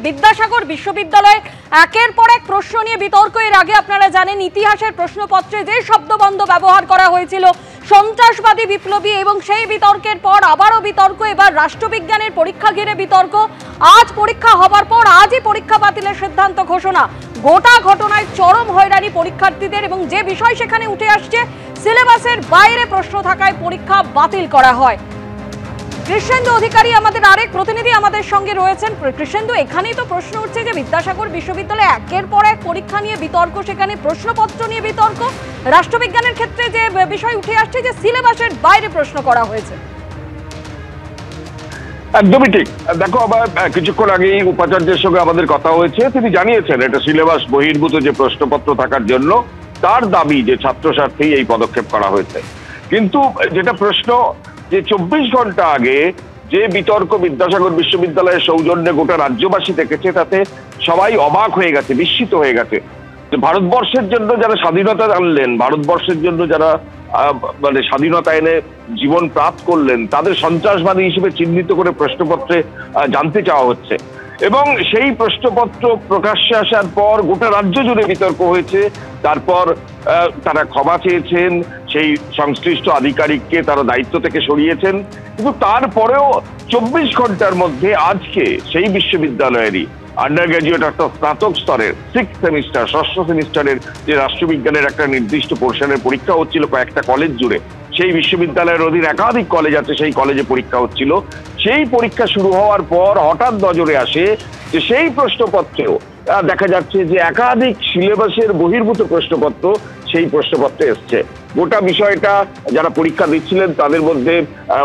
বিদ্যাসাগর বিশ্ববিদ্যালয়ে একের পর এক প্রশ্ন নিয়ে বিতর্ক। এর আগে আপনারা জানেন ইতিহাসের প্রশ্নপত্রে যে শব্দবন্ধ ব্যবহার করা হয়েছিল সন্ত্রাসবাদী বিপ্লবী, এবং সেই বিতর্কের পর আবারও বিতর্ক। এবার রাষ্ট্রবিজ্ঞানের পরীক্ষা ঘিরে বিতর্ক। আজ পরীক্ষা হবার পর আজই পরীক্ষা বাতিলের সিদ্ধান্ত ঘোষণা। গোটা ঘটনায় চরম হয়রানি পরীক্ষার্থীদের, এবং যে বিষয় সেখানে উঠে আসছে সিলেবাসের বাইরে প্রশ্ন থাকায় পরীক্ষা বাতিল করা হয়। কৃষ্ণেন্দু অধিকারী আমাদের আরেক প্রতিনিধি আমাদের সঙ্গে রয়েছেন। কৃষ্ণেন্দু, এখানেই তো প্রশ্ন উঠছে যে বিদ্যাসাগর বিশ্ববিদ্যালয়ে একের পর এক পরীক্ষা নিয়ে বিতর্ক, সেখানে প্রশ্নপত্র নিয়ে বিতর্ক। রাষ্ট্রবিজ্ঞানের ক্ষেত্রে যে বিষয় উঠে আসছে যে সিলেবাসের বাইরে প্রশ্ন করা হয়েছে। একদমই ঠিক। দেখো, আবার কিছুক্ষণ আগেই উপাচার্যের সঙ্গে আমাদের কথা হয়েছে, তিনি জানিয়েছেন এটা সিলেবাস বহির্ভূত যে প্রশ্নপত্র থাকার জন্য তার দাবি যে ছাত্র স্বার্থেই এই পদক্ষেপ করা হয়েছে। কিন্তু যেটা প্রশ্ন, যে 24 ঘন্টা আগে যে বিতর্ক বিদ্যাসাগর বিশ্ববিদ্যালয়ের সৌজন্যে গোটা রাজ্যবাসী দেখেছে, তাতে সবাই অবাক হয়ে গেছে, বিস্মিত হয়ে গেছে। যে ভারতবর্ষের জন্য যারা স্বাধীনতা আনলেন, ভারতবর্ষের জন্য যারা মানে স্বাধীনতা এনে জীবন প্রাপ্ত করলেন, তাদের সন্ত্রাসবাদী হিসেবে চিহ্নিত করে প্রশ্নপত্রে জানতে চাওয়া হচ্ছে। এবং সেই প্রশ্নপত্র প্রকাশ্যে আসার পর গোটা রাজ্য জুড়ে বিতর্ক হয়েছে। তারপর তারা ক্ষমা চেয়েছেন, সেই সংশ্লিষ্ট আধিকারিককে তারা দায়িত্ব থেকে সরিয়েছেন। কিন্তু তারপরেও 24 ঘন্টার মধ্যে আজকে সেই বিশ্ববিদ্যালয়েরই আন্ডার গ্র্যাজুয়েট অর্থাৎ স্নাতক স্তরের 6th সেমিস্টার, ষষ্ঠ সেমিস্টারের যে রাষ্ট্রবিজ্ঞানের একটা নির্দিষ্ট পোর্শনের পরীক্ষা হচ্ছিল কয়েকটা কলেজ জুড়ে, সেই বিশ্ববিদ্যালয়ের অধীন একাধিক কলেজ আছে, সেই কলেজে পরীক্ষা হচ্ছিল। সেই পরীক্ষা শুরু হওয়ার পর হঠাৎ নজরে আসে যে সেই প্রশ্নপত্রেও দেখা যাচ্ছে যে একাধিক সিলেবাসের বহির্ভূত প্রশ্নপত্র সেই প্রশ্নপত্রে এসছে। গোটা বিষয়টা যারা পরীক্ষা দিচ্ছিলেন তাদের মধ্যে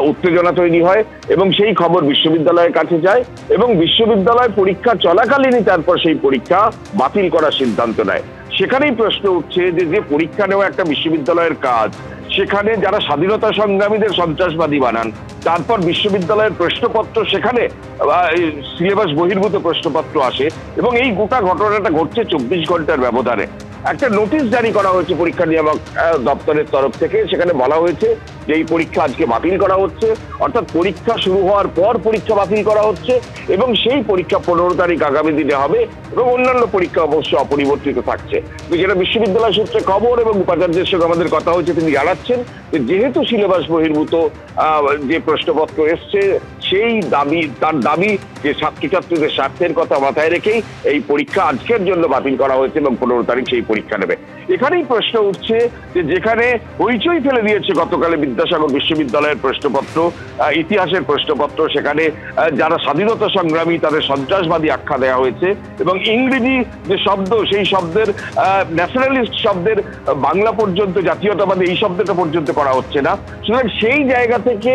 উত্তেজনা তৈরি হয়, এবং সেই খবর বিশ্ববিদ্যালয়ের কাছে যায়, এবং বিশ্ববিদ্যালয় পরীক্ষা চলাকালীনই তারপর সেই পরীক্ষা বাতিল করার সিদ্ধান্ত নেয়। সেখানেই প্রশ্ন উঠছে যে যে পরীক্ষা নেওয়া একটা বিশ্ববিদ্যালয়ের কাজ, সেখানে যারা স্বাধীনতা সংগ্রামীদের সন্ত্রাসবাদী বানান, তারপর বিশ্ববিদ্যালয়ের প্রশ্নপত্র সেখানে সিলেবাস বহির্ভূত প্রশ্নপত্র আসে, এবং এই গোটা ঘটনাটা ঘটছে 24 ঘন্টার ব্যবধানে। একটা নোটিশ জারি করা হয়েছে পরীক্ষা নিয়ামক দপ্তরের তরফ থেকে। সেখানে বলা হয়েছে যে এই পরীক্ষা আজকে বাতিল করা হচ্ছে, অর্থাৎ পরীক্ষা শুরু হওয়ার পর পরীক্ষা বাতিল করা হচ্ছে, এবং সেই পরীক্ষা 15 তারিখ আগামী দিনে হবে, এবং অন্যান্য পরীক্ষা অবশ্যই অপরিবর্তিত থাকছে। যেটা বিশ্ববিদ্যালয় সূত্রে খবর, এবং উপাচার্যের সঙ্গে আমাদের কথা হয়েছে, তিনি জানাচ্ছেন যে যেহেতু সিলেবাস বহির্ভূত যে প্রশ্নপত্র এসছে, সেই দাবি, তার দাবি যে ছাত্রছাত্রীদের স্বার্থের কথা মাথায় রেখেই এই পরীক্ষা আজকের জন্য বাতিল করা হয়েছে, এবং 15 তারিখ সেই পরীক্ষা নেবে। এখানেই প্রশ্ন উঠছে যে যেখানে হইচই ফেলে দিয়েছে গতকালে বিদ্যাসাগর বিশ্ববিদ্যালয়ের প্রশ্নপত্র, ইতিহাসের প্রশ্নপত্র, সেখানে যারা স্বাধীনতা সংগ্রামী তাদের সন্ত্রাসবাদী আখ্যা দেওয়া হয়েছে, এবং ইংরেজি যে শব্দ, সেই শব্দের ন্যাশনালিস্ট শব্দের বাংলা পর্যন্ত জাতীয়তাবাদী এই শব্দটা পর্যন্ত করা হচ্ছে না। সুতরাং সেই জায়গা থেকে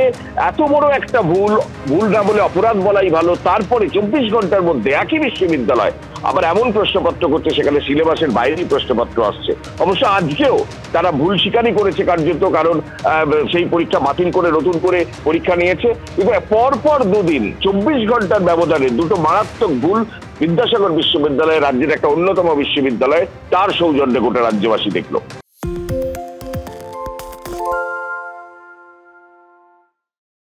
এত বড় একটা ভুল না বলে অপরাধ বলাই ভালো। তারপরে 24 ঘন্টার মধ্যে একই বিশ্ববিদ্যালয় আবার এমন প্রশ্নপত্র করছে সেখানে সিলেবাসের বাইরেই প্রশ্নপত্র আসছে। অবশ্য আজকেও তারা ভুল স্বীকারই করেছে কার্যত, কারণ সেই পরীক্ষা বাতিল করে নতুন করে পরীক্ষা নিয়েছে। কিন্তু পরপর দুদিন 24 ঘন্টার ব্যবধানে দুটো মারাত্মক ভুল বিদ্যাসাগর বিশ্ববিদ্যালয়, রাজ্যের একটা অন্যতম বিশ্ববিদ্যালয়, তার সৌজন্যে গোটা রাজ্যবাসী দেখলো।